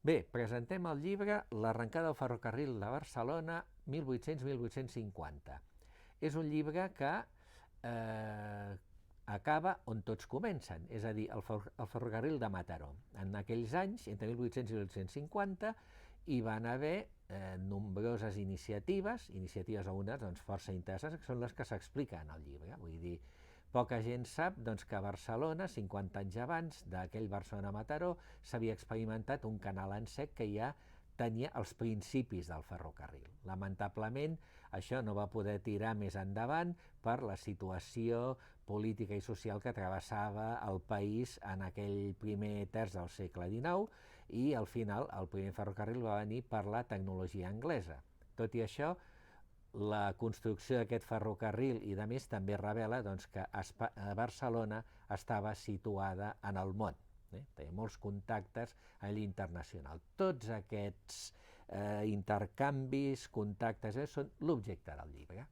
Bé, presentem el llibre L'arrencada del ferrocarril de Barcelona 1800-1850. És un llibre que acaba on tots comencen, és a dir, el ferrocarril de Mataró. En aquells anys, entre 1800 i 1850, hi van haver nombroses iniciatives algunes doncs, força interessants, que són les que s'expliquen al llibre. Vull dir, poca gent sap doncs, que a Barcelona, 50 anys abans d'aquell Barcelona-Mataró, s'havia experimentat un canal en sec que ja tenia els principis del ferrocarril. Lamentablement, això no va poder tirar més endavant per la situació política i social que travessava el país en aquell primer terç del segle XIX i al final el primer ferrocarril va venir per la tecnologia anglesa. Tot i això, la construcció d'aquest ferrocarril i de més també revela doncs, que Barcelona estava situada en el món. Tenia molts contactes a nivell internacional. Tots aquests intercanvis, contactes, són l'objecte del llibre.